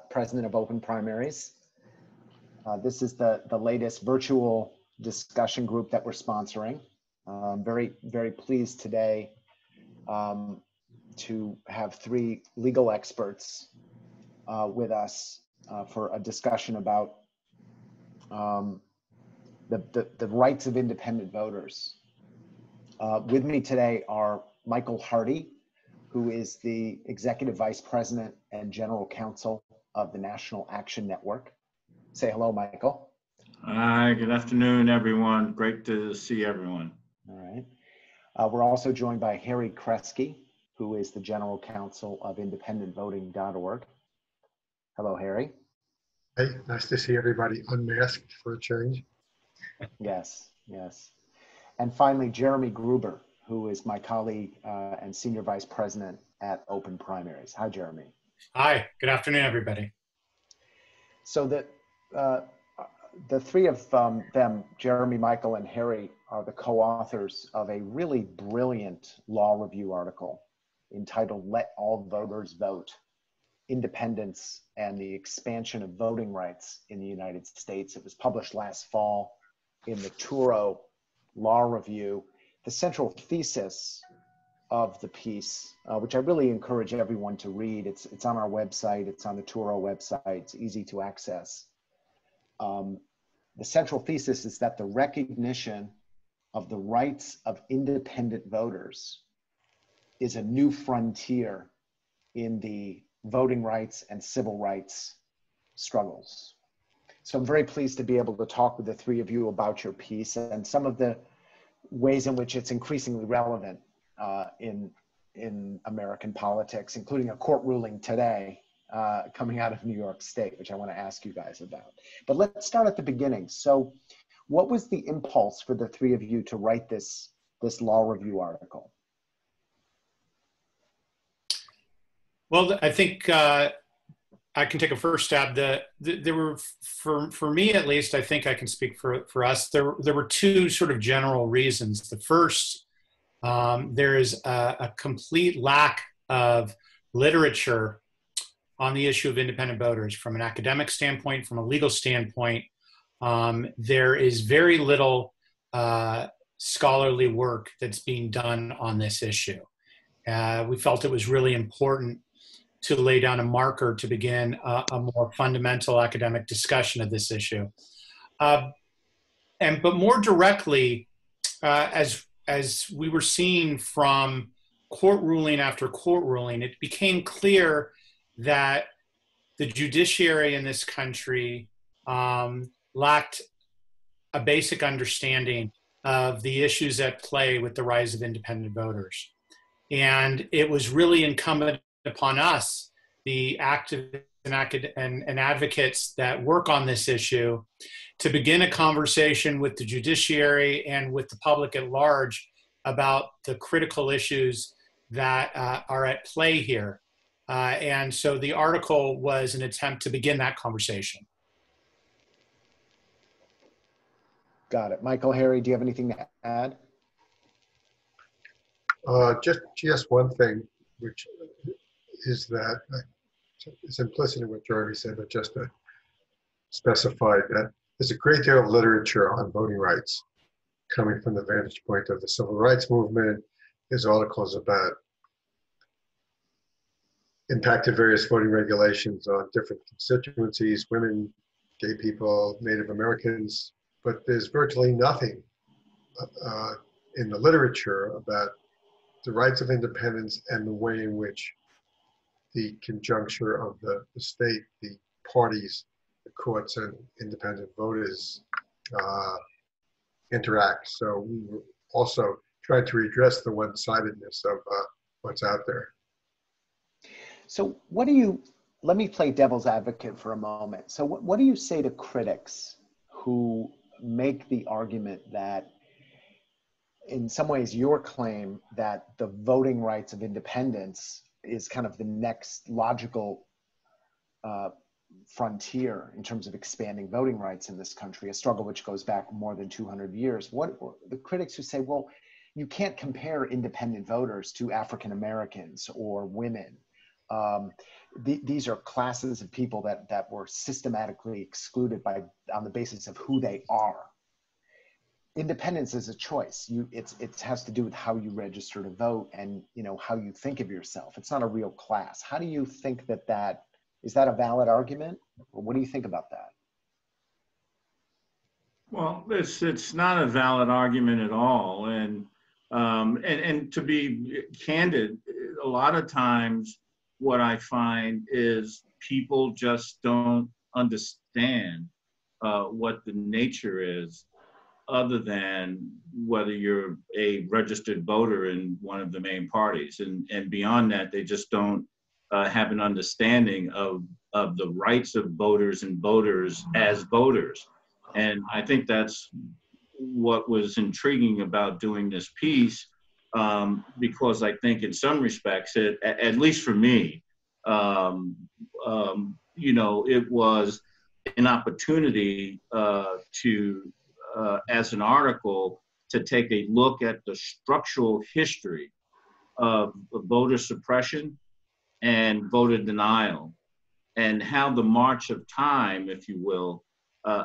President of Open Primaries. This is the latest virtual discussion group that we're sponsoring. Very pleased today to have three legal experts with us for a discussion about the rights of independent voters. With me today are Michael Hardy, who is the Executive Vice President and General Counsel of the National Action Network. Say hello, Michael. Hi, good afternoon, everyone. Great to see everyone. All right. We're also joined by Harry Kresky, who is the General Counsel of independentvoting.org. Hello, Harry. Hey, nice to see everybody unmasked for a change. Yes. And finally, Jeremy Gruber, who is my colleague and Senior Vice President at Open Primaries. Hi, Jeremy. Hi, good afternoon, everybody. So the three of them, Jeremy, Michael, and Harry, are the co-authors of a really brilliant law review article entitled "Let All Voters Vote: Independence and the Expansion of Voting Rights in the United States." It was published last fall in the Turo Law Review. The central thesis of the piece, which I really encourage everyone to read, it's on our website, it's on the Turo website, it's easy to access. The central thesis is that the recognition of the rights of independent voters is a new frontier in the voting rights and civil rights struggles. So I'm very pleased to be able to talk with the three of you about your piece and some of the ways in which it's increasingly relevant in American politics, including a court ruling today coming out of New York State, which I want to ask you guys about. But let's start at the beginning. So what was the impulse for the three of you to write this law review article? Well, I think I can take a first stab. There were, for me at least, I think I can speak for us, there were two sort of general reasons. The first, there is a complete lack of literature on the issue of independent voters from an academic standpoint, from a legal standpoint. There is very little scholarly work that's being done on this issue. We felt it was really important to lay down a marker to begin a more fundamental academic discussion of this issue. But more directly, as we were seeing from court ruling after court ruling, it became clear that the judiciary in this country lacked a basic understanding of the issues at play with the rise of independent voters. And it was really incumbent upon us, the activists and advocates that work on this issue, to begin a conversation with the judiciary and with the public at large about the critical issues that are at play here. And so the article was an attempt to begin that conversation. Got it. Michael, Harry, do you have anything to add? Just one thing, which is that it's implicit in what Jeremy said, but just to specify that there's a great deal of literature on voting rights coming from the vantage point of the civil rights movement. There's articles about impacted various voting regulations on different constituencies, women, gay people, Native Americans, but there's virtually nothing in the literature about the rights of independence and the way in which the conjuncture of the state, the parties, the courts, and independent voters interact. So we were also trying to redress the one-sidedness of what's out there. So let me play devil's advocate for a moment. So what do you say to critics who make the argument that in some ways your claim that the voting rights of independence is kind of the next logical frontier in terms of expanding voting rights in this country, a struggle which goes back more than 200 years? What the critics who say, well, you can't compare independent voters to African Americans or women These are classes of people that were systematically excluded on the basis of who they are. Independence is a choice. It has to do with how you register to vote and how you think of yourself. It's not a real class. How do you think that is that a valid argument? Or what do you think about that? Well, it's not a valid argument at all. And to be candid, a lot of times what I find is people just don't understand what the nature is, other than whether you're a registered voter in one of the main parties. And beyond that, they just don't have an understanding of the rights of voters and voters as voters. And I think that's what was intriguing about doing this piece, because I think in some respects, at least for me, it was an opportunity to as an article, to take a look at the structural history of voter suppression and voter denial, and how the march of time, if you will,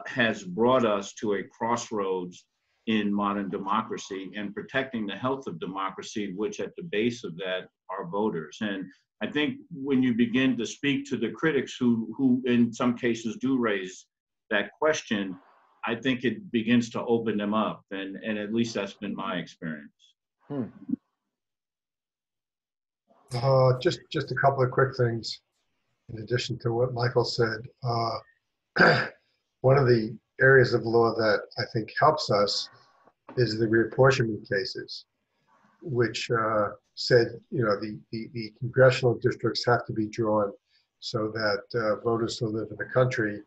has brought us to a crossroads in modern democracy and protecting the health of democracy, which at the base of that are voters. And I think when you begin to speak to the critics who in some cases do raise that question, I think it begins to open them up, and at least that's been my experience. Just a couple of quick things in addition to what Michael said. One of the areas of law that I think helps us is the reapportionment cases, which said, the congressional districts have to be drawn so that voters who live in the country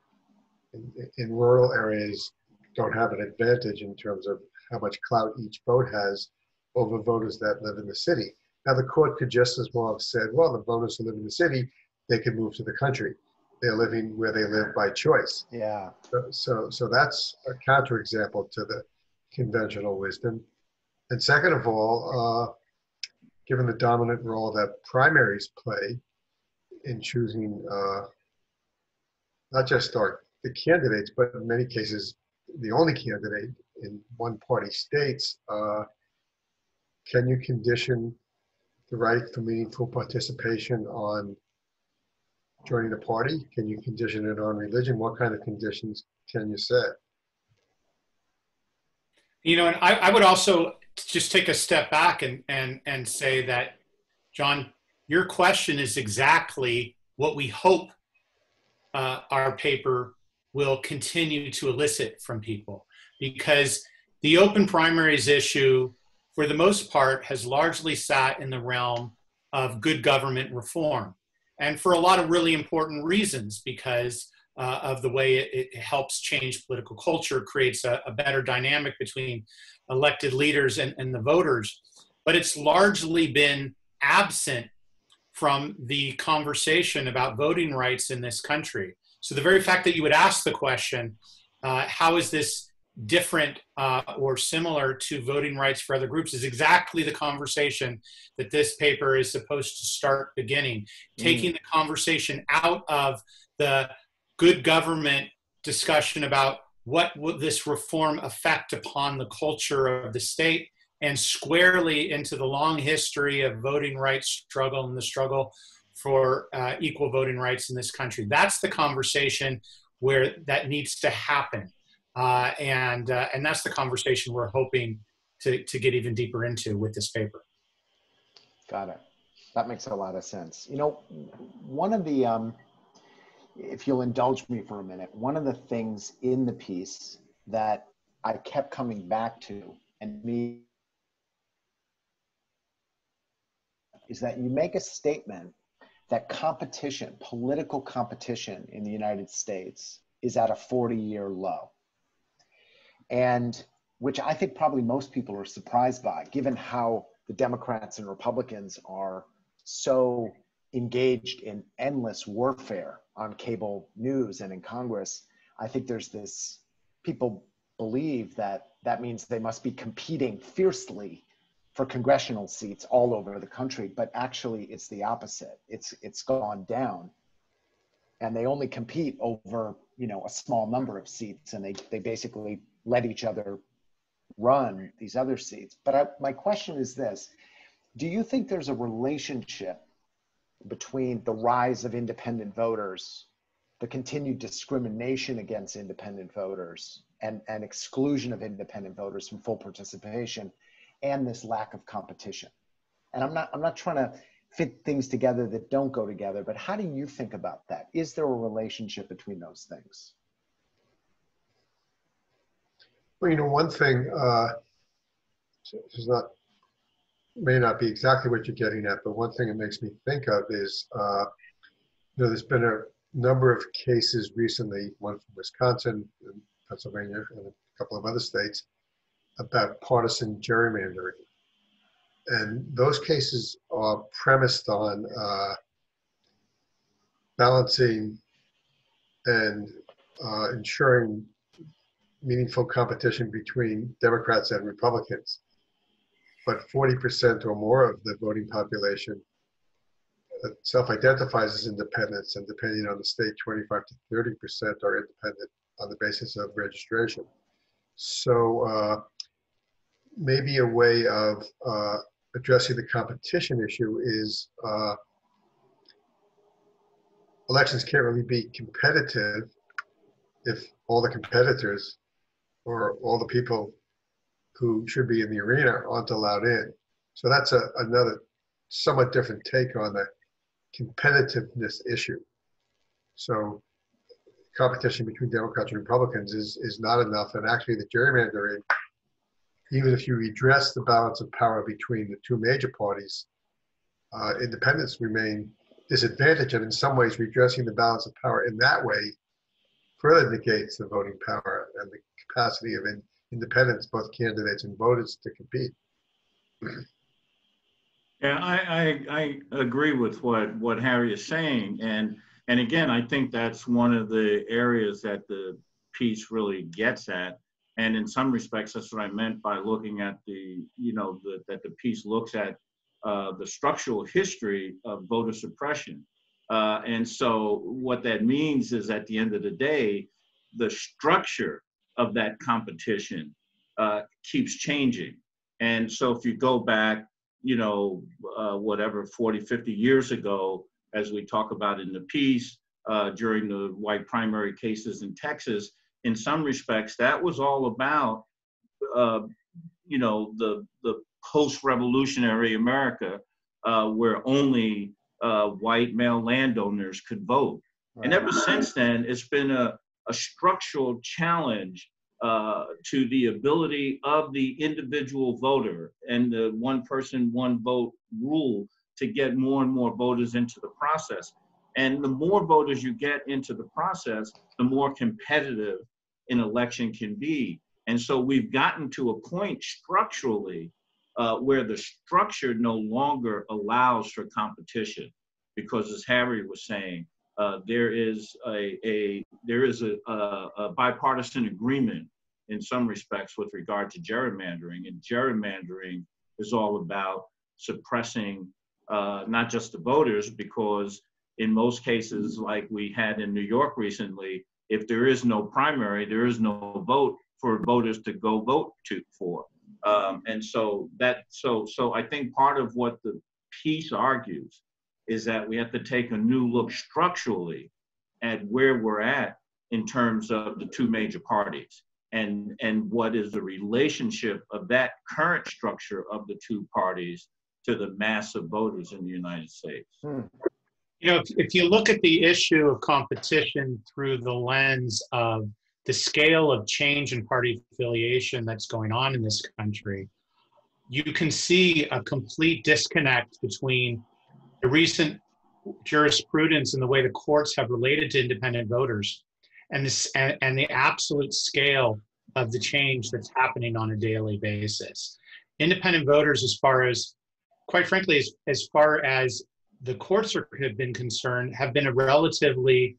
in rural areas don't have an advantage in terms of how much clout each vote has over voters that live in the city. Now, the court could just as well have said, well, the voters who live in the city, they can move to the country. They're living where they live by choice. Yeah. So that's a counterexample to the conventional wisdom. And second of all, given the dominant role that primaries play in choosing not just the candidates, but in many cases, the only candidate in one-party states, can you condition the right for meaningful participation on joining a party? Can you condition it on religion? What kind of conditions can you set? And I would also just take a step back and say that, John, your question is exactly what we hope our paper will continue to elicit from people, because the open primaries issue, for the most part, has largely sat in the realm of good government reform, and for a lot of really important reasons, because of the way it helps change political culture, creates a better dynamic between elected leaders and the voters. But it's largely been absent from the conversation about voting rights in this country. So the very fact that you would ask the question, how is this different or similar to voting rights for other groups, is exactly the conversation that this paper is supposed to start beginning. Taking the conversation out of the good government discussion about what would this reform affect upon the culture of the state, and squarely into the long history of voting rights struggle and the struggle for equal voting rights in this country. That's the conversation where that needs to happen. And that's the conversation we're hoping to get even deeper into with this paper. Got it. That makes a lot of sense. One of the, if you'll indulge me for a minute, one of the things in the piece that I kept coming back to, and me, is that you make a statement that competition, political competition in the United States is at a 40-year low. And which I think probably most people are surprised by, given how the Democrats and Republicans are so engaged in endless warfare on cable news and in Congress. I think there's people believe that means they must be competing fiercely for congressional seats all over the country, but actually it's the opposite. It's gone down, and they only compete over, you know, a small number of seats, and they basically let each other run these other seats. But my question is this: do you think there's a relationship between the rise of independent voters, the continued discrimination against independent voters, and exclusion of independent voters from full participation, and this lack of competition? And I'm not trying to fit things together that don't go together, but how do you think about that? Is there a relationship between those things? Well, you know, one thing is not, may not be exactly what you're getting at, but one thing it makes me think of is, you know, there's been a number of cases recently, one from Wisconsin, and Pennsylvania, and a couple of other states, about partisan gerrymandering. And those cases are premised on balancing and ensuring meaningful competition between Democrats and Republicans. But 40% or more of the voting population self-identifies as independents, and depending on the state, 25 to 30% are independent on the basis of registration. So maybe a way of addressing the competition issue is elections can't really be competitive if all the competitors or all the people who should be in the arena aren't allowed in. So that's another somewhat different take on the competitiveness issue. So competition between Democrats and Republicans is not enough, and actually the gerrymandering, even if you redress the balance of power between the two major parties, independents remain disadvantaged, and in some ways redressing the balance of power in that way further negates the voting power and the capacity of independents, both candidates and voters, to compete. Yeah, I agree with what Harry is saying, and again, I think that's one of the areas that the piece really gets at. And in some respects, that's what I meant by looking at that the piece looks at the structural history of voter suppression. And so what that means is, at the end of the day, the structure of that competition keeps changing. And so if you go back, whatever, 40, 50 years ago, as we talk about in the piece, during the white primary cases in Texas, in some respects, that was all about, the post-revolutionary America, where only white male landowners could vote. Right. And ever since then, it's been a structural challenge to the ability of the individual voter and the one person, one vote rule to get more and more voters into the process. And the more voters you get into the process, the more competitive an election can be. And so we've gotten to a point structurally where the structure no longer allows for competition, because, as Harry was saying, there is a bipartisan agreement in some respects with regard to gerrymandering, and gerrymandering is all about suppressing not just the voters, because in most cases, like we had in New York recently, if there is no primary, there is no vote for voters to go vote for. And so I think part of what the piece argues is that we have to take a new look structurally at where we're at in terms of the two major parties, and what is the relationship of that current structure of the two parties to the mass of voters in the United States. You know, if you look at the issue of competition through the lens of the scale of change in party affiliation that's going on in this country, you can see a complete disconnect between the recent jurisprudence and the way the courts have related to independent voters and the absolute scale of the change that's happening on a daily basis. Independent voters, as far as, quite frankly, as far as the courts have been concerned, have been a relatively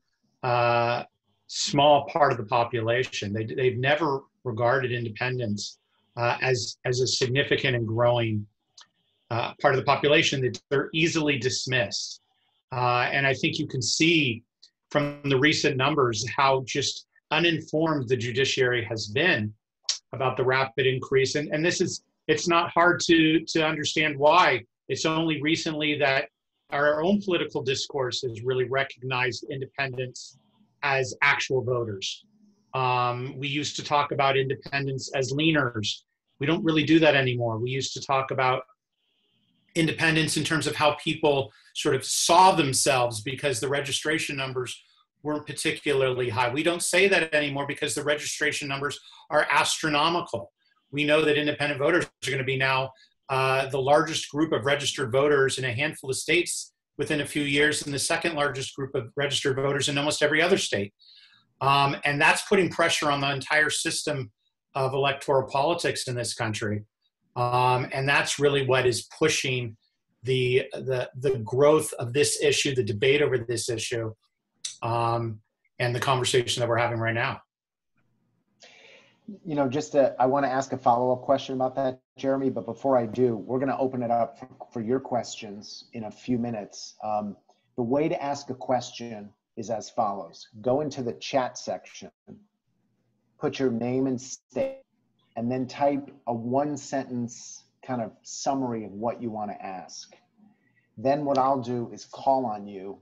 small part of the population. They've never regarded independence as a significant and growing part of the population that they're easily dismissed. And I think you can see from the recent numbers how just uninformed the judiciary has been about the rapid increase. And this is, it's not hard to understand why. It's only recently that our own political discourse has really recognized independents as actual voters. We used to talk about independents as leaners. We don't really do that anymore. We used to talk about independence in terms of how people sort of saw themselves because the registration numbers weren't particularly high. We don't say that anymore because the registration numbers are astronomical. We know that independent voters are going to be now the largest group of registered voters in a handful of states within a few years, and the second largest group of registered voters in almost every other state. And that's putting pressure on the entire system of electoral politics in this country. And that's really what is pushing the growth of this issue, the debate over this issue, and the conversation that we're having right now. You know, I want to ask a follow-up question about that, Jeremy, but before I do, we're going to open it up for your questions in a few minutes. The way to ask a question is as follows. Go into the chat section, put your name and state, and then type a one-sentence kind of summary of what you want to ask. Then what I'll do is call on you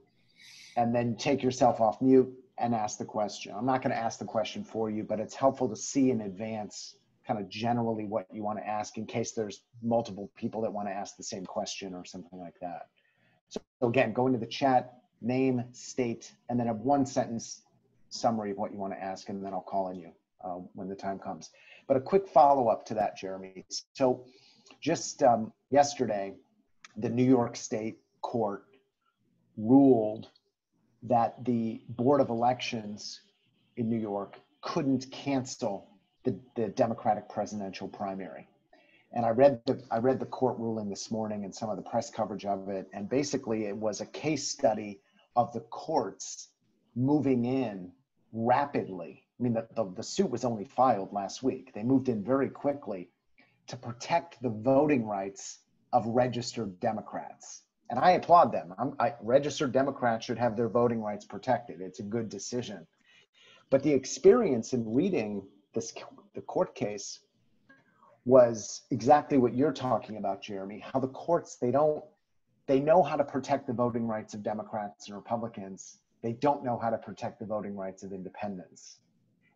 and then take yourself off mute and ask the question. I'm not going to ask the question for you, but it's helpful to see in advance kind of generally what you want to ask in case there's multiple people that want to ask the same question or something like that. So again, go into the chat, name, state, and then a one-sentence summary of what you want to ask, and then I'll call on you when the time comes. But a quick follow-up to that, Jeremy. So just yesterday, the New York State Court ruled that the Board of Elections in New York couldn't cancel the Democratic presidential primary. And I read the court ruling this morning and some of the press coverage of it. And basically it was a case study of the courts moving in rapidly. I mean, the suit was only filed last week. They moved in very quickly to protect the voting rights of registered Democrats. And I applaud them. Registered Democrats should have their voting rights protected. It's a good decision. But the experience in reading the court case was exactly what you're talking about, Jeremy, how the courts, they know how to protect the voting rights of Democrats and Republicans. They don't know how to protect the voting rights of independents.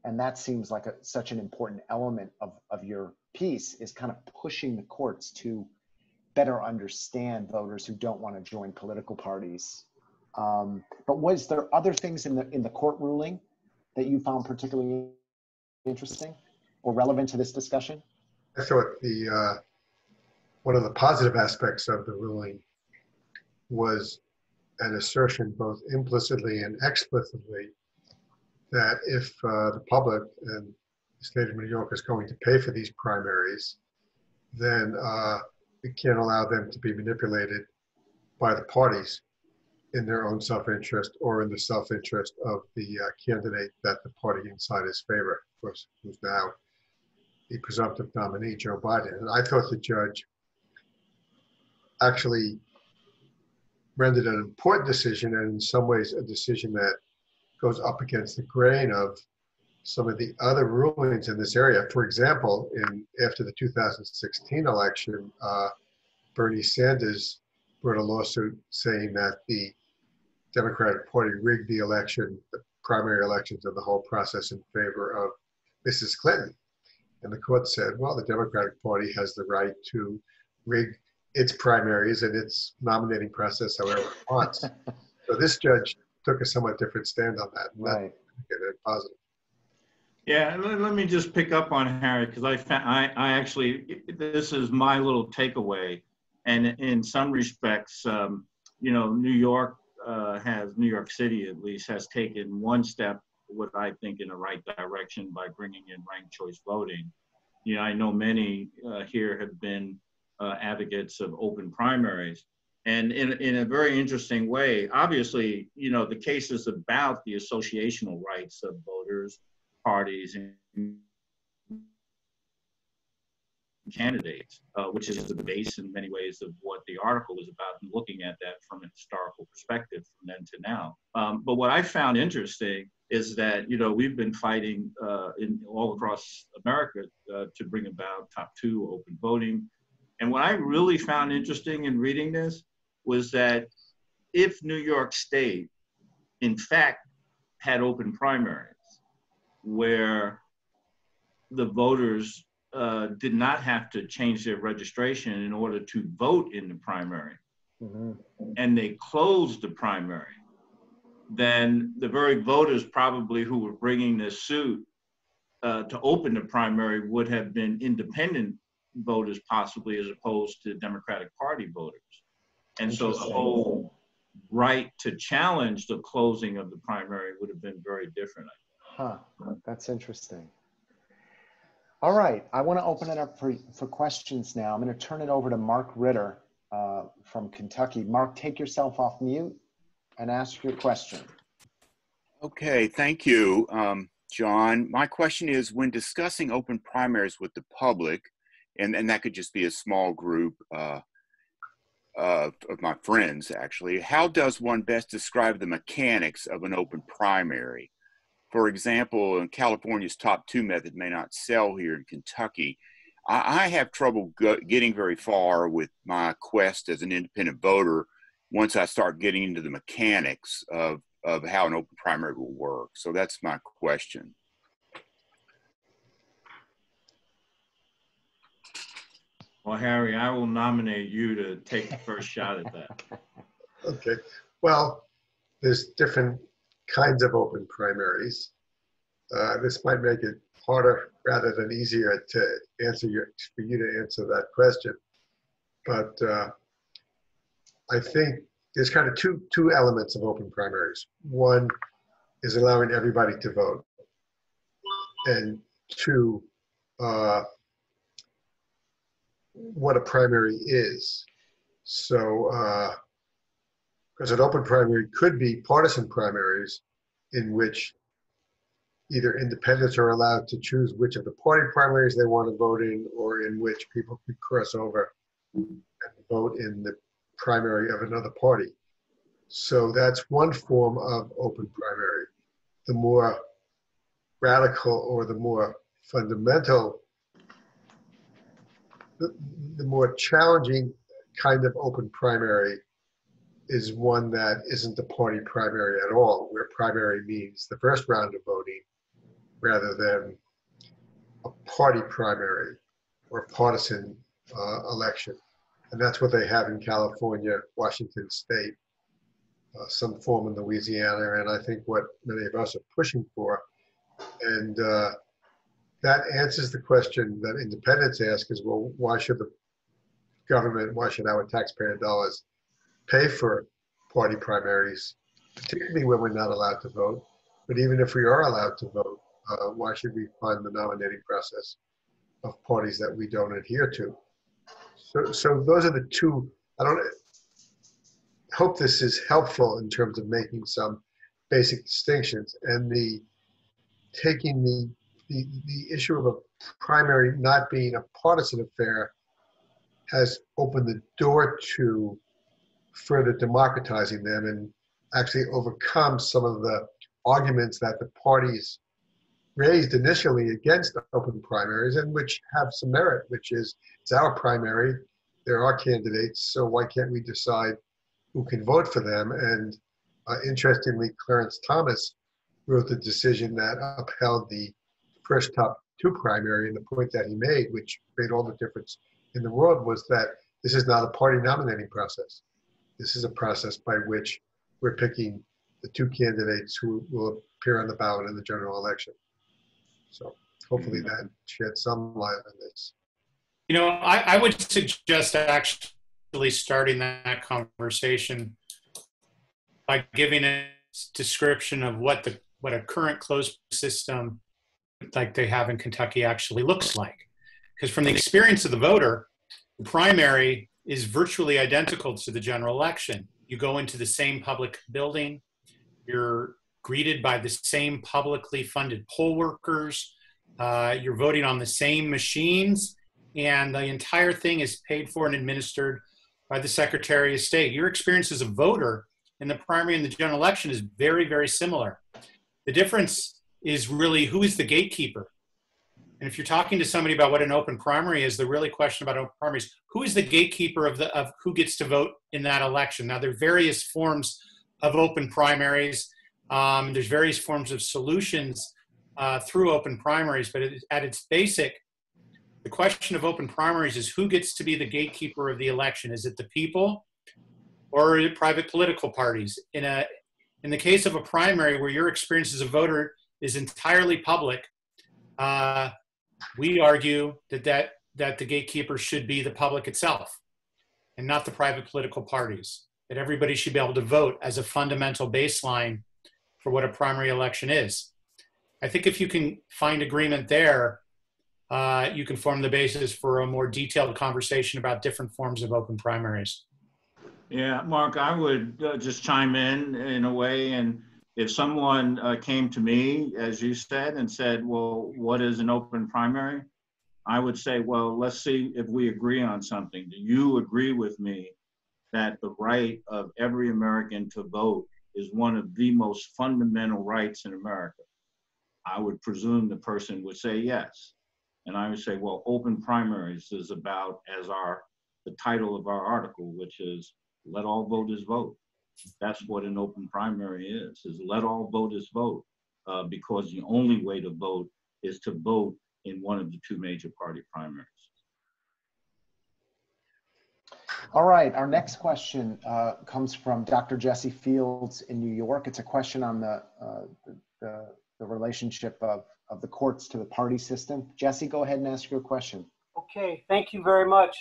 And that seems like such an important element of your piece, is kind of pushing the courts to better understand voters who don't want to join political parties. But was there other things in the court ruling that you found particularly interesting or relevant to this discussion? I thought one of the positive aspects of the ruling was an assertion, both implicitly and explicitly, that if the public and the state of New York is going to pay for these primaries, then we can't allow them to be manipulated by the parties in their own self-interest or in the self-interest of the candidate that the party insiders favor, of course, who's now the presumptive nominee, Joe Biden. And I thought the judge actually rendered an important decision, and in some ways a decision that goes up against the grain of some of the other rulings in this area. For example, after the 2016 election, Bernie Sanders brought a lawsuit saying that the Democratic Party rigged the election, the primary elections, and the whole process in favor of Mrs. Clinton. And the court said, well, the Democratic Party has the right to rig its primaries and its nominating process however it wants. So this judge took a somewhat different stand on that. Right. That's positive. Yeah, let me just pick up on Harry, because I actually, this is my little takeaway. And in some respects, you know, New York City at least has taken one step, what I think, in the right direction by bringing in ranked choice voting. You know, I know many here have been advocates of open primaries. And in a very interesting way, obviously, you know, the case is about the associational rights of voters, parties, and candidates, which is the base in many ways of what the article was about, and looking at that from a historical perspective from then to now. But what I found interesting is that, you know, we've been fighting in all across America to bring about top 2 open voting. And what I really found interesting in reading this was that if New York State, in fact, had open primaries where the voters did not have to change their registration in order to vote in the primary, and they closed the primary, then the very voters probably who were bringing this suit to open the primary would have been independent voters possibly, as opposed to Democratic Party voters. And so the whole right to challenge the closing of the primary would have been very different. Huh, that's interesting. All right, I want to open it up for questions now. I'm going to turn it over to Mark Ritter from Kentucky. Mark, take yourself off mute and ask your question. Okay, thank you, John. My question is, when discussing open primaries with the public, and that could just be a small group of my friends, actually, how does one best describe the mechanics of an open primary? For example, California's top 2 method may not sell here in Kentucky. I have trouble getting very far with my quest as an independent voter once I start getting into the mechanics of how an open primary will work. So that's my question. Well, Harry, I will nominate you to take the first shot at that. Okay. Well, there's different kinds of open primaries. This might make it harder rather than easier to answer for you to answer that question. But I think there's kind of two elements of open primaries. One is allowing everybody to vote, and 2, what a primary is. So, because an open primary could be partisan primaries in which either independents are allowed to choose which of the party primaries they want to vote in, or in which people could cross over and vote in the primary of another party. So that's one form of open primary. The more radical or the more fundamental, the more challenging kind of open primary is one that isn't a party primary at all, where primary means the first round of voting rather than a party primary or partisan election. And that's what they have in California, Washington State, some form in Louisiana, and I think what many of us are pushing for. And that answers the question that independents ask is, well, why should the government, why should our taxpayer dollars pay for party primaries, particularly when we're not allowed to vote? But even if we are allowed to vote, why should we fund the nominating process of parties that we don't adhere to? So those are the two. I hope this is helpful in terms of making some basic distinctions, and taking the issue of a primary not being a partisan affair has opened the door to further democratizing them and actually overcome some of the arguments that the parties raised initially against open primaries, and which have some merit, which is, it's our primary, there are candidates, so why can't we decide who can vote for them? And interestingly, Clarence Thomas wrote the decision that upheld the first top 2 primary, and the point that he made, which made all the difference in the world, was that this is not a party nominating process. This is a process by which we're picking the 2 candidates who will appear on the ballot in the general election. So hopefully that sheds some light on this. You know, I would suggest actually starting that conversation by giving a description of what a current closed system like they have in Kentucky actually looks like. Because from the experience of the voter, the primary is virtually identical to the general election. You go into the same public building, you're greeted by the same publicly funded poll workers, you're voting on the same machines, and the entire thing is paid for and administered by the Secretary of State. Your experience as a voter in the primary and the general election is very, very similar. The difference is really who is the gatekeeper. And if you're talking to somebody about what an open primary is, the really question about open primaries, who is the gatekeeper of who gets to vote in that election? Now, there are various forms of open primaries. There's various forms of solutions through open primaries, but at its basic, the question of open primaries is who gets to be the gatekeeper of the election? Is it the people or are it private political parties? In the case of a primary where your experience as a voter is entirely public, we argue that the gatekeeper should be the public itself and not the private political parties, that everybody should be able to vote as a fundamental baseline for what a primary election is. I think if you can find agreement there, you can form the basis for a more detailed conversation about different forms of open primaries. Yeah, Mark, I would just chime in a way. And if someone came to me, as you said, and said, well, what is an open primary? I would say, well, let's see if we agree on something. Do you agree with me that the right of every American to vote is one of the most fundamental rights in America? I would presume the person would say yes. And I would say, well, open primaries is about, as the title of our article, which is let all voters vote. That's what an open primary is let all voters vote, because the only way to vote is to vote in one of the two major party primaries. All right, our next question comes from Dr. Jesse Fields in New York. It's a question on the relationship of the courts to the party system. Jesse, go ahead and ask your question. Okay, thank you very much.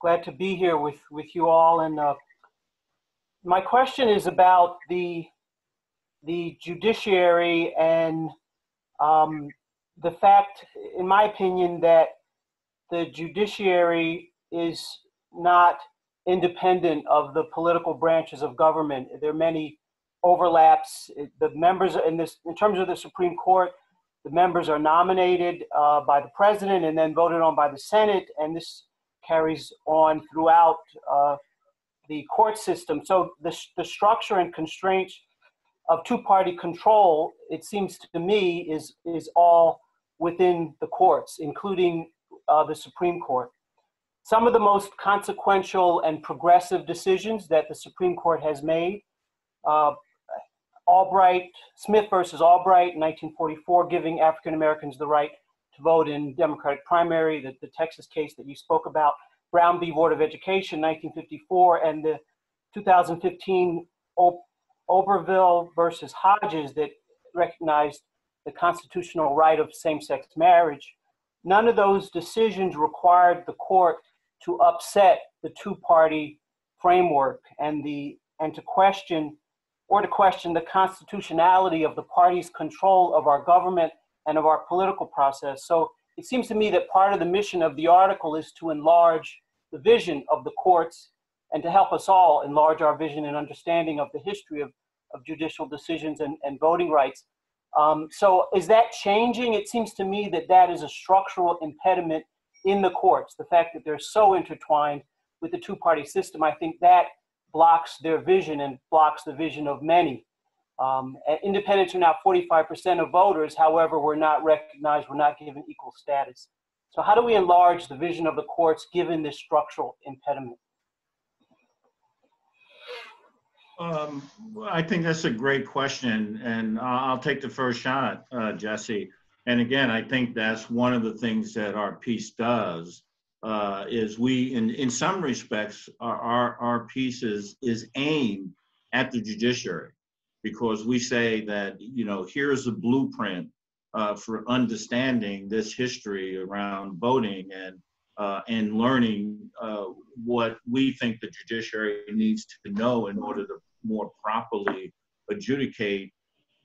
Glad to be here with you all. And my question is about the judiciary and the fact, in my opinion, that the judiciary is not independent of the political branches of government. There are many overlaps. The members in terms of the Supreme Court, the members are nominated by the president and then voted on by the Senate, and this carries on throughout the court system. So the structure and constraints of two-party control, it seems to me, is all within the courts, including the Supreme Court. Some of the most consequential and progressive decisions that the Supreme Court has made, Smith versus Albright in 1944, giving African Americans the right to vote in Democratic primary, the Texas case that you spoke about, Brown v. Board of Education, 1954, and the 2015 Oberville versus Hodges that recognized the constitutional right of same-sex marriage. None of those decisions required the court to upset the two-party framework and to question the constitutionality of the party's control of our government and of our political process. So it seems to me that part of the mission of the article is to enlarge the vision of the courts and to help us all enlarge our vision and understanding of the history of judicial decisions and voting rights. So is that changing? It seems to me that is a structural impediment in the courts. The fact that they're so intertwined with the two-party system, I think that blocks their vision and blocks the vision of many. Independents are now 45% of voters. However, we're not recognized, we're not given equal status. So how do we enlarge the vision of the courts given this structural impediment? I think that's a great question, and I'll take the first shot, Jesse. And again, I think that's one of the things that our piece does, is we, in some respects, our piece is aimed at the judiciary, because we say that, here's a blueprint for understanding this history around voting and learning what we think the judiciary needs to know in order to more properly adjudicate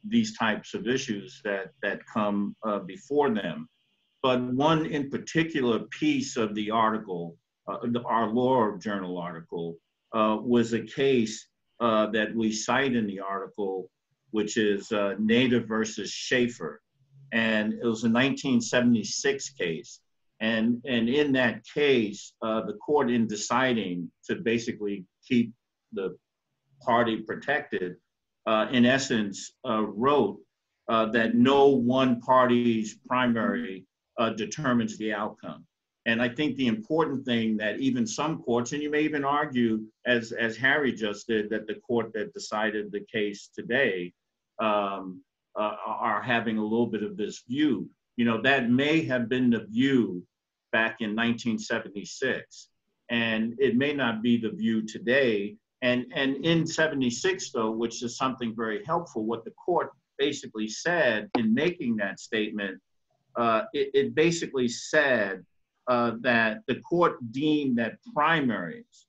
these types of issues that come before them. But one in particular piece of the article, our Law Journal article, was a case that we cite in the article, which is Nader versus Schaefer. And it was a 1976 case. And in that case, the court, in deciding to basically keep the party protected, in essence, wrote that no one party's primary determines the outcome. And I think the important thing that even some courts, and you may even argue, as Harry just did, that the court that decided the case today are having a little bit of this view. You know, that may have been the view back in 1976, and it may not be the view today. And in 76, though, which is something very helpful, what the court basically said in making that statement, it basically said that the court deemed that primaries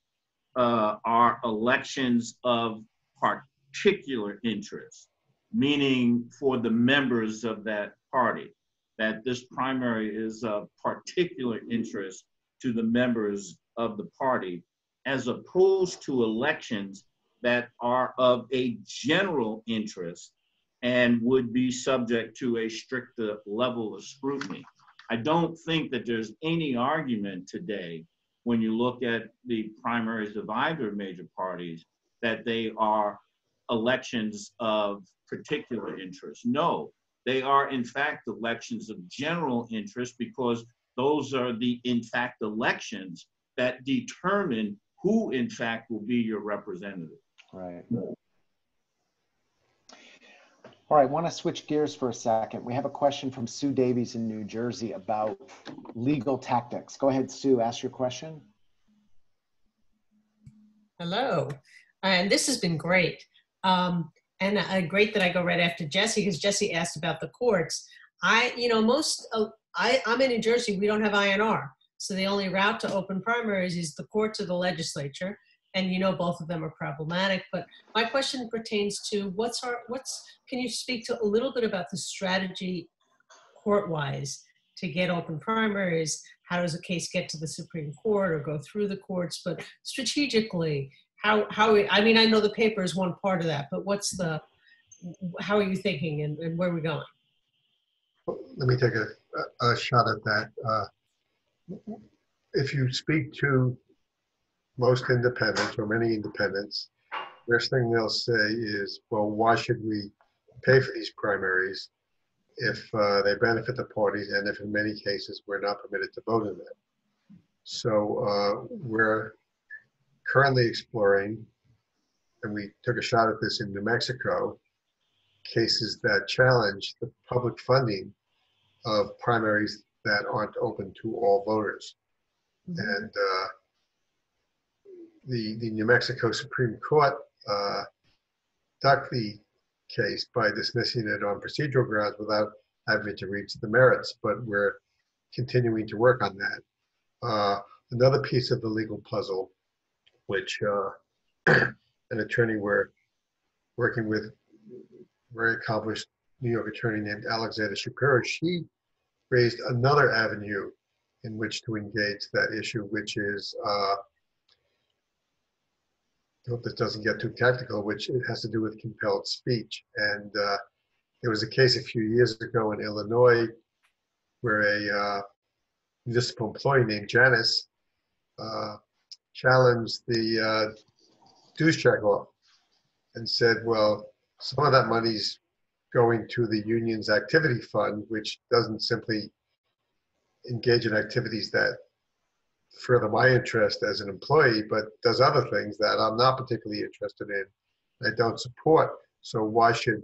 are elections of particular interest, meaning for the members of that party, that this primary is of particular interest to the members of the party, as opposed to elections that are of a general interest and would be subject to a stricter level of scrutiny. I don't think that there's any argument today, when you look at the primaries of either major parties, that they are elections of particular interest. No, they are in fact elections of general interest, because those are the, in fact, elections that determine who in fact will be your representative. Right. All right, I want to switch gears for a second. We have a question from Sue Davies in New Jersey about legal tactics. Go ahead, Sue, ask your question. Hello, and this has been great. And great that I go right after Jesse, because Jesse asked about the courts. I'm in New Jersey, we don't have INR. So the only route to open primaries is the courts or the legislature. And you know, both of them are problematic, but my question pertains to can you speak to a little bit about the strategy court-wise to get open primaries? How does a case get to the Supreme Court or go through the courts? But strategically, I mean, I know the paper is one part of that, but how are you thinking and where are we going? Let me take a shot at that. If you speak to most independents or many independents, first thing they'll say is, well, why should we pay for these primaries if they benefit the parties and if in many cases we're not permitted to vote in them? So we're currently exploring, and we took a shot at this in New Mexico, cases that challenge the public funding of primaries that aren't open to all voters. Mm-hmm. And the New Mexico Supreme Court ducked the case by dismissing it on procedural grounds without having to reach the merits, but we're continuing to work on that. Another piece of the legal puzzle, which an attorney we're working with, very accomplished New York attorney named Alexander Shapiro, she raised another avenue in which to engage that issue, which is, I hope this doesn't get too technical, which it has to do with compelled speech. And there was a case a few years ago in Illinois where a municipal employee named Janice challenged the dues check off and said, well, some of that money's going to the union's activity fund, which doesn't simply engage in activities that further my interest as an employee, but does other things that I'm not particularly interested in, I don't support. So why should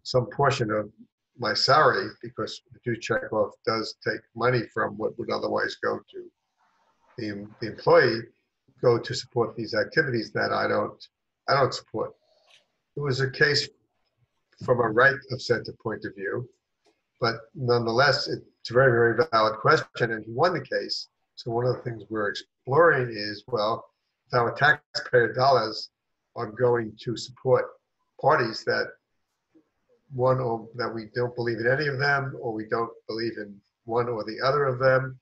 some portion of my salary, because the dues checkoff does take money from what would otherwise go to the employee, go to support these activities that I don't support. It was a case from a right of center point of view, but nonetheless, it's a very, very valid question, and he won the case. So one of the things we're exploring is, well, if our taxpayer dollars are going to support parties that or that we don't believe in any of them, or we don't believe in one or the other of them,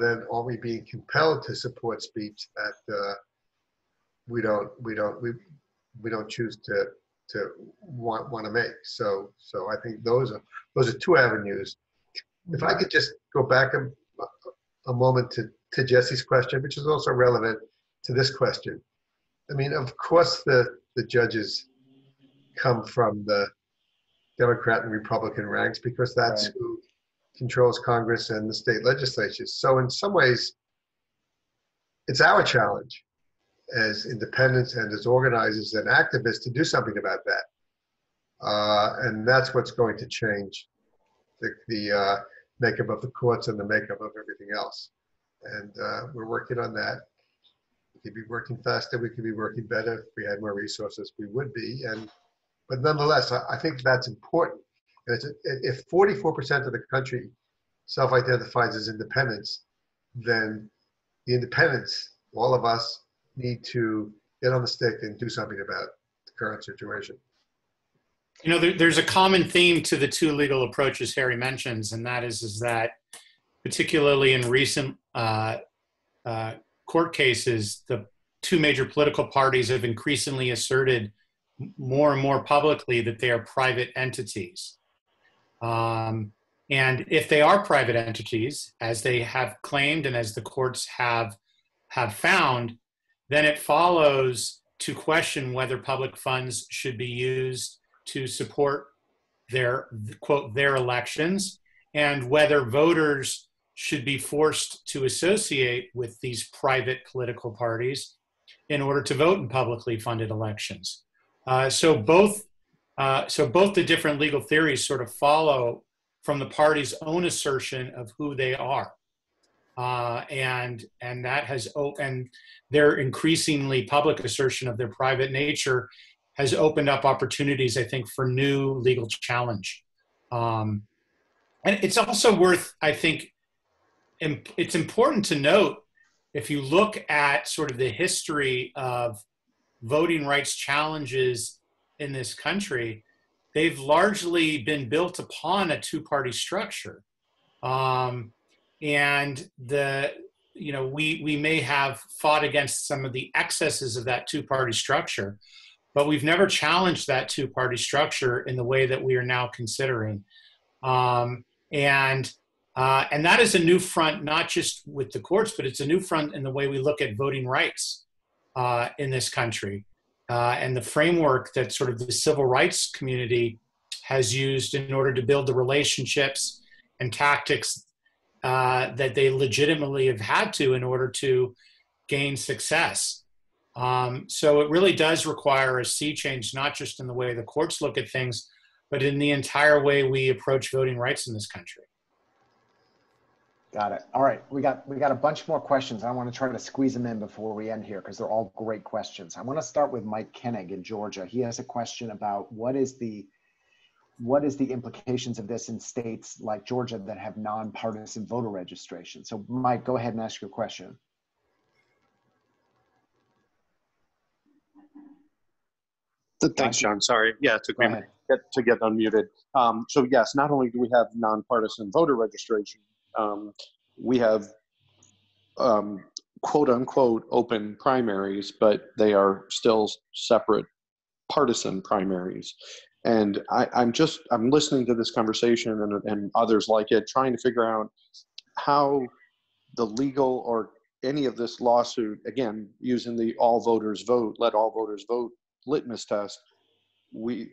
then are we being compelled to support speech that we don't choose to want to make? So I think those are two avenues. If I could just go back a moment to Jesse's question, which is also relevant to this question. I mean, of course, the judges come from the Democrat and Republican ranks because that's Right. who controls Congress and the state legislatures. So in some ways, it's our challenge as independents and as organizers and activists to do something about that. And that's what's going to change the makeup of the courts and the makeup of everything else. And we're working on that. We could be working faster. We could be working better. If we had more resources, we would be. But nonetheless, I think that's important. And if 44% of the country self-identifies as independents, then the independents, all of us, need to get on the stick and do something about the current situation. You know, there's a common theme to the two legal approaches Harry mentions, and that is that particularly in recent court cases, the two major political parties have increasingly asserted more and more publicly that they are private entities. And if they are private entities, as they have claimed and as the courts have found, then it follows to question whether public funds should be used to support their, quote, their elections, and whether voters should be forced to associate with these private political parties in order to vote in publicly funded elections. So both the different legal theories sort of follow from the party's own assertion of who they are. And that has, and their increasingly public assertion of their private nature has opened up opportunities, I think, for new legal challenge. And it's also worth, I think, it's important to note, if you look at sort of the history of voting rights challenges in this country, they've largely been built upon a two-party structure. And we may have fought against some of the excesses of that two-party structure, but we've never challenged that two-party structure in the way that we are now considering. And that is a new front, not just with the courts, but it's a new front in the way we look at voting rights in this country. And the framework that sort of the civil rights community has used in order to build the relationships and tactics that they legitimately have had to in order to gain success. So it really does require a sea change, not just in the way the courts look at things, but in the entire way we approach voting rights in this country. Got it. All right, we got a bunch more questions. I want to try to squeeze them in before we end here because they're all great questions. I want to start with Mike Kennig in Georgia. He has a question about what is the implications of this in states like Georgia that have nonpartisan voter registration. So Mike, go ahead and ask your question. Thanks, John. Sorry. Yeah, it took me a minute to get unmuted. So yes, not only do we have nonpartisan voter registration, we have quote unquote open primaries, but they are still separate partisan primaries. And I'm listening to this conversation and others like it, trying to figure out how the legal or any of this lawsuit, again, using the all voters vote, let all voters vote litmus test, we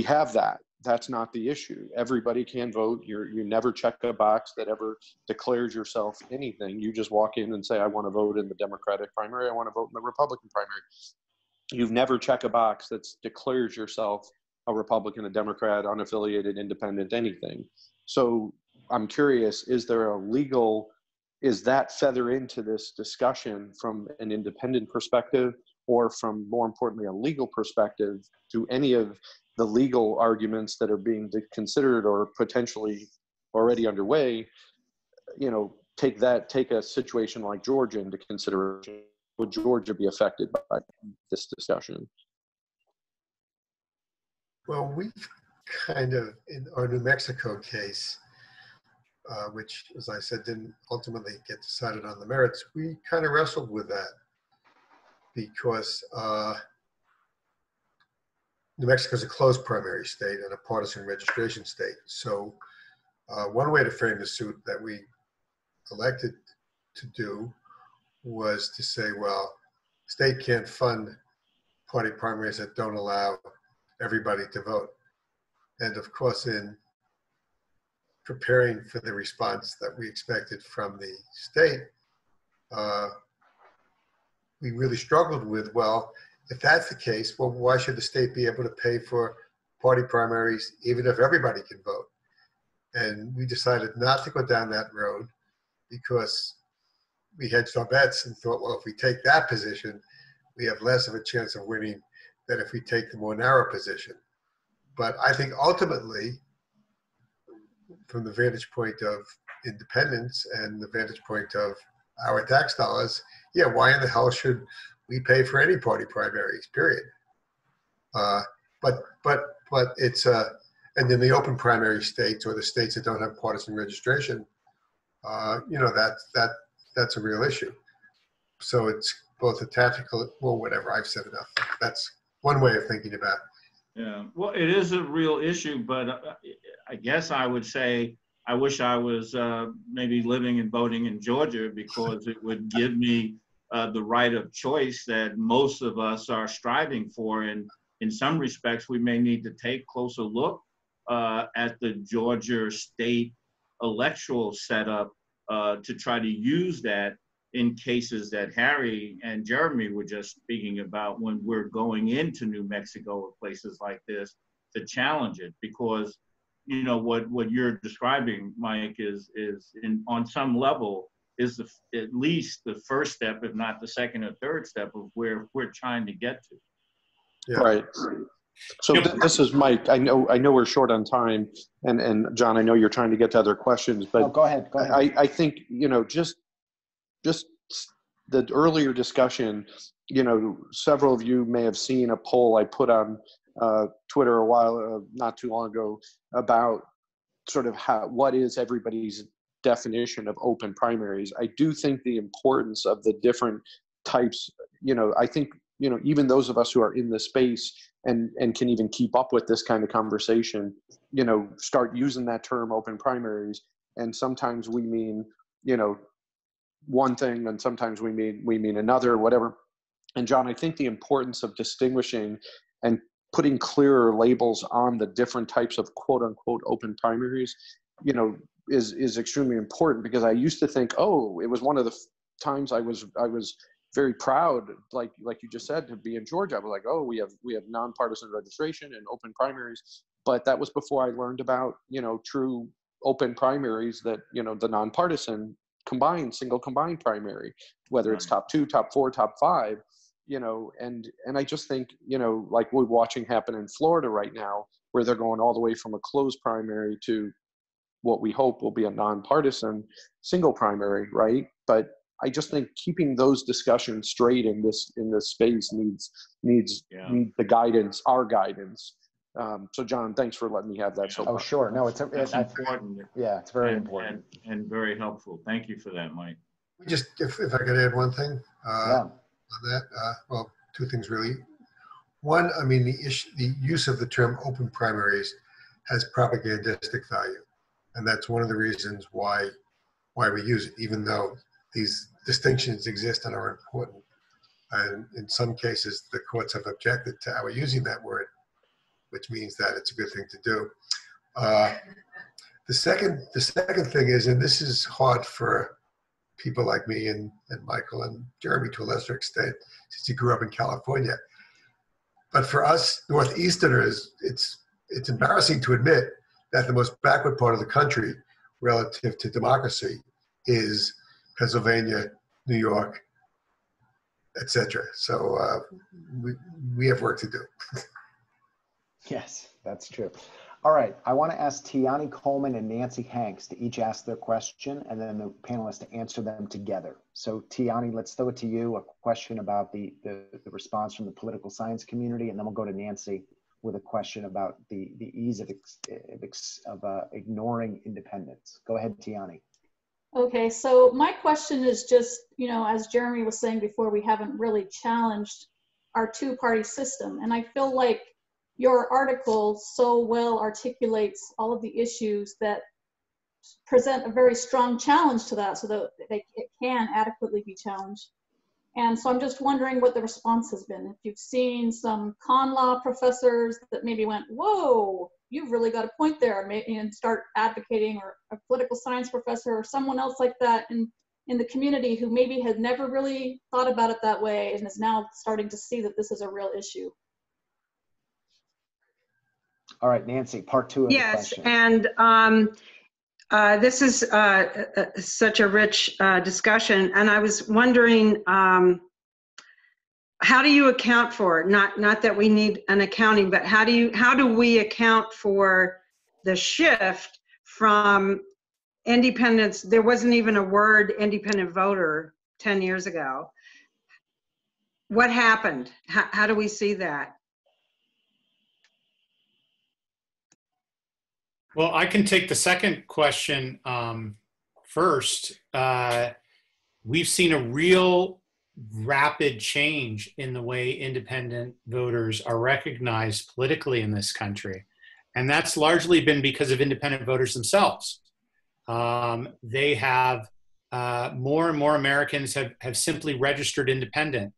have that. That's not the issue. Everybody can vote. You never check a box that ever declares yourself anything. You just walk in and say, I want to vote in the Democratic primary. I want to vote in the Republican primary. You've never checked a box that declares yourself a Republican, a Democrat, unaffiliated, independent, anything. So I'm curious, is that feather into this discussion from an independent perspective, or from, more importantly, a legal perspective? Do any of the legal arguments that are being considered or potentially already underway, take a situation like Georgia into consideration? Would Georgia be affected by this discussion? Well, we've kind of, in our New Mexico case, which, as I said, didn't ultimately get decided on the merits, we kind of wrestled with that because New Mexico is a closed primary state and a partisan registration state. So One way to frame the suit that we elected to do was to say, well, state can't fund party primaries that don't allow everybody to vote. And of course, in preparing for the response that we expected from the state, we really struggled with, well, if that's the case, well, why should the state be able to pay for party primaries even if everybody can vote? And we decided not to go down that road because we hedged our bets and thought, well, if we take that position, we have less of a chance of winning than if we take the more narrow position. But I think ultimately, from the vantage point of independence and the vantage point of our tax dollars, yeah, why in the hell should we pay for any party primaries, period? But it's, and in the open primary states or the states that don't have partisan registration, you know, that's a real issue. So it's both a tactical, well, whatever, I've said enough. That's one way of thinking about it. Yeah, well, it is a real issue, but I guess I would say I wish I was maybe living and voting in Georgia, because it would give me the right of choice that most of us are striving for. And in some respects, we may need to take a closer look at the Georgia state electoral setup to try to use that in cases that Harry and Jeremy were just speaking about, when we're going into New Mexico or places like this, to challenge it. Because, you know, what you're describing, Mike, is on some level is at least the first step, if not the second or third step, of where we're trying to get to. Yeah. Right. So this is Mike. I know we're short on time, and John, I know you're trying to get to other questions, but go ahead. I think, you know, just the earlier discussion, you know, several of you may have seen a poll I put on Twitter a while, not too long ago, about sort of what is everybody's definition of open primaries. I do think the importance of the different types, you know, I think, you know, even those of us who are in the space and can even keep up with this kind of conversation, you know, start using that term open primaries. And sometimes we mean, you know, one thing, and sometimes we mean another, whatever. And John, I think the importance of distinguishing and putting clearer labels on the different types of quote unquote open primaries, you know, is extremely important, because I used to think, oh, it was one of the times I was very proud, like you just said, to be in Georgia. I was like, oh, we have nonpartisan registration and open primaries. But that was before I learned about, you know, true open primaries, that, you know, the nonpartisan single combined primary, whether it's top 2, top 4, top 5, you know, and I just think, you know, like we're watching happen in Florida right now, where they're going all the way from a closed primary to what we hope will be a nonpartisan single primary, right? But I just think keeping those discussions straight in this space needs the guidance, our guidance. So John, thanks for letting me have that. Oh, sure. No, it's important. Yeah, it's very important and very helpful. Thank you for that, Mike. Just if I could add one thing yeah. on that, well, two things really. One, I mean, the use of the term open primaries has propagandistic value, and that's one of the reasons why we use it, even though these distinctions exist and are important. And in some cases, the courts have objected to our using that word, which means that it's a good thing to do. The second thing is, and this is hard for people like me and Michael and Jeremy to a lesser extent, since he grew up in California. But for us Northeasterners, it's embarrassing to admit that the most backward part of the country relative to democracy is Pennsylvania, New York, etc. So we have work to do. Yes, that's true. All right, I want to ask Tiani Coleman and Nancy Hanks to each ask their question, and then the panelists to answer them together. So Tiani, let's throw it to you, a question about the response from the political science community, and then we'll go to Nancy with a question about the ease of ignoring independence. Go ahead, Tiani. Okay, so my question is just, you know, as Jeremy was saying before, we haven't really challenged our two-party system, and I feel like your article so well articulates all of the issues that present a very strong challenge to that so that it can adequately be challenged. And so I'm just wondering what the response has been. If you've seen some con law professors that maybe went, whoa, you've really got a point there, and start advocating, or a political science professor or someone else like that in the community who maybe had never really thought about it that way and is now starting to see that this is a real issue. All right, Nancy, part two of the question. Yes, and this is such a rich discussion, and I was wondering, how do you account for it? Not that we need an accounting, but how do we account for the shift from independence? There wasn't even a word independent voter 10 years ago. What happened? How do we see that? Well, I can take the second question first. We've seen a real rapid change in the way independent voters are recognized politically in this country. And that's largely been because of independent voters themselves. They have, more and more Americans have simply registered independent.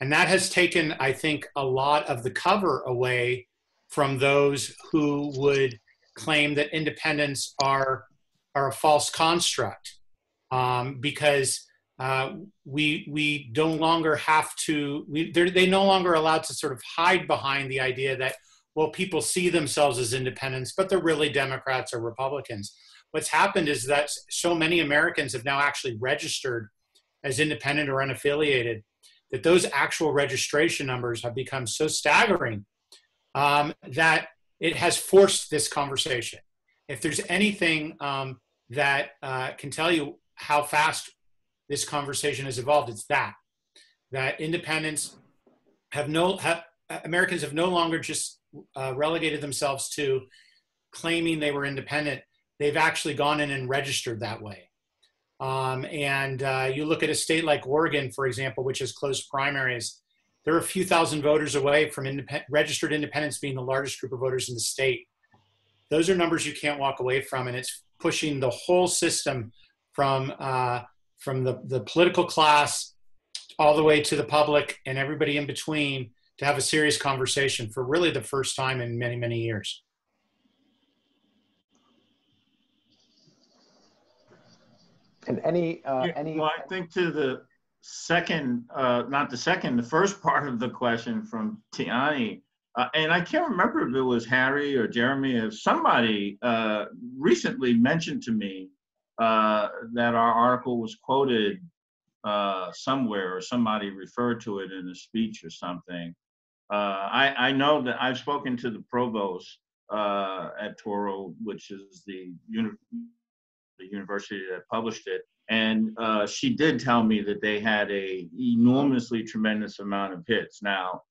And that has taken, I think, a lot of the cover away from those who would claim that independents are a false construct, because we no longer have to, they no longer allowed to sort of hide behind the idea that, well, people see themselves as independents, but they're really Democrats or Republicans. What's happened is that so many Americans have now actually registered as independent or unaffiliated that those actual registration numbers have become so staggering that it has forced this conversation. If there's anything that can tell you how fast this conversation has evolved, it's that independents Americans have no longer just relegated themselves to claiming they were independent. They've actually gone in and registered that way. You look at a state like Oregon, for example, which has closed primaries. They're a few thousand voters away from registered independents being the largest group of voters in the state. Those are numbers you can't walk away from, and it's pushing the whole system from the political class all the way to the public and everybody in between to have a serious conversation for really the first time in many, many years. And well, I think to the second, the first part of the question from Tiani, and I can't remember if it was Harry or Jeremy, if somebody recently mentioned to me that our article was quoted somewhere, or somebody referred to it in a speech or something. I know that I've spoken to the provost at Toro, which is the university that published it, and she did tell me that they had a enormously tremendous amount of hits. Now,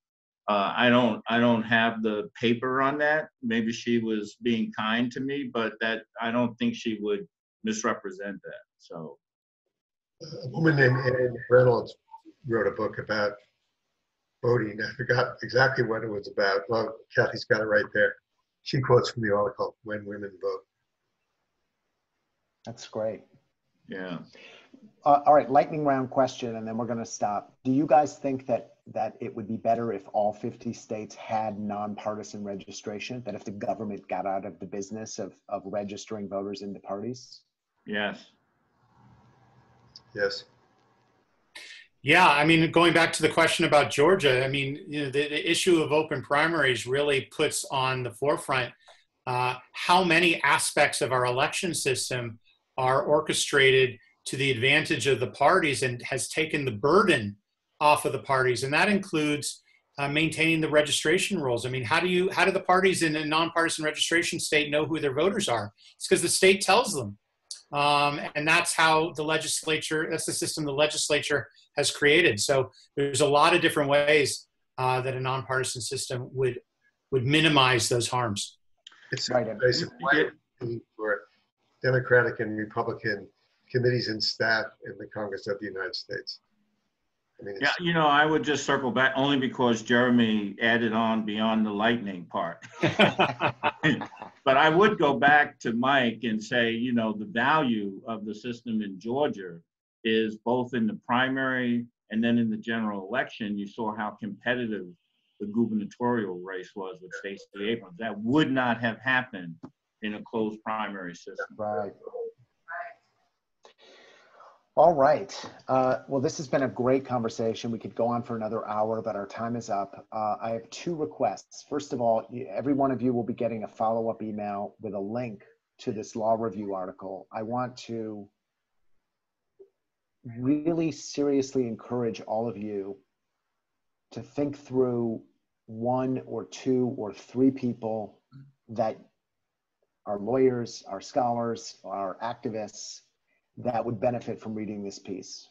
I don't have the paper on that. Maybe she was being kind to me, but that I don't think she would misrepresent that. So, a woman named Anne Reynolds wrote a book about voting. I forgot exactly what it was about. Well, Kathy's got it right there. She quotes from the article, "When Women Vote." That's great. Yeah. All right, lightning round question, and then we're going to stop. Do you guys think that it would be better if all 50 states had nonpartisan registration, that if the government got out of the business of registering voters into parties? Yes. Yes. Yeah, I mean, going back to the question about Georgia, I mean, the issue of open primaries really puts on the forefront how many aspects of our election system are orchestrated to the advantage of the parties and has taken the burden off of the parties. And that includes maintaining the registration rules. I mean, how do the parties in a nonpartisan registration state know who their voters are? It's because the state tells them. And that's how that's the system the legislature has created. So there's a lot of different ways that a nonpartisan system would minimize those harms. It's right. For Democratic and Republican committees and staff in the Congress of the United States. I mean, yeah, I would just circle back only because Jeremy added on beyond the lightning part. But I would go back to Mike and say, you know, the value of the system in Georgia is both in the primary and then in the general election. You saw how competitive the gubernatorial race was with Stacey Abrams. That would not have happened in a closed primary system. Right. All right. Well, this has been a great conversation. We could go on for another hour, but our time is up. I have two requests. First of all, every one of you will be getting a follow-up email with a link to this law review article. I want to really seriously encourage all of you to think through one or two or three people that are lawyers, are scholars, are activists that would benefit from reading this piece.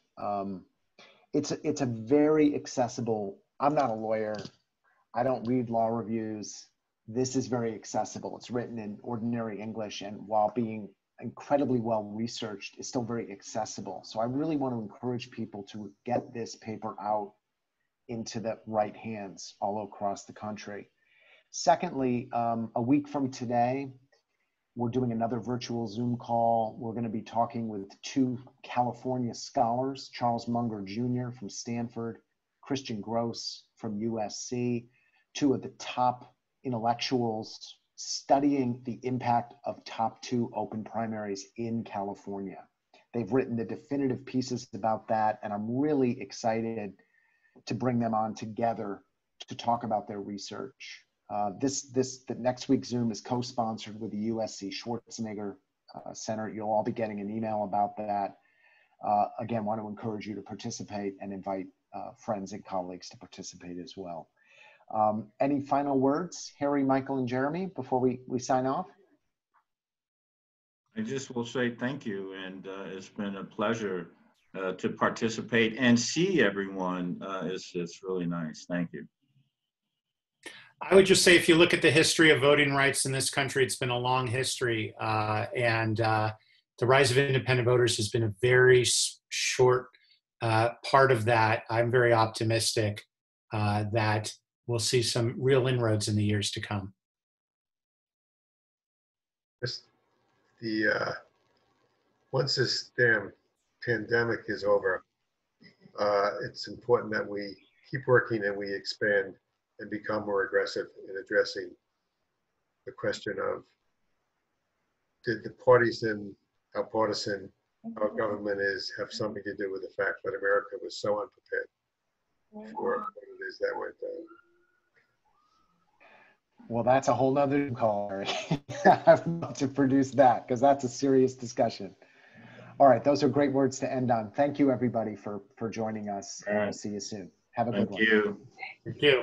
It's a very accessible, I'm not a lawyer, I don't read law reviews. This is very accessible. It's written in ordinary English, and while being incredibly well researched, it's still very accessible. So I really want to encourage people to get this paper out into the right hands all across the country. Secondly, a week from today, we're doing another virtual Zoom call. We're going to be talking with two California scholars, Charles Munger Jr. from Stanford, Christian Gross from USC, two of the top intellectuals studying the impact of top two open primaries in California. They've written the definitive pieces about that, and I'm really excited to bring them on together to talk about their research. The next week's Zoom is co-sponsored with the USC Schwarzenegger Center. You'll all be getting an email about that. Again, want to encourage you to participate and invite friends and colleagues to participate as well. Any final words, Harry, Michael, and Jeremy, before we sign off? I just will say thank you, and it's been a pleasure to participate and see everyone. It's really nice. Thank you. I would just say, if you look at the history of voting rights in this country, it's been a long history, and the rise of independent voters has been a very short part of that. I'm very optimistic that we'll see some real inroads in the years to come. Once this damn pandemic is over, it's important that we keep working and we expand and become more aggressive in addressing the question of, did the parties and how partisan our government is have something to do with the fact that America was so unprepared for what it is that went down. Well, that's a whole nother call, Harry. I would love to produce that, because that's a serious discussion. All right, those are great words to end on. Thank you, everybody, for joining us. And we'll see you soon. Have a good one. Thank you. Thank you.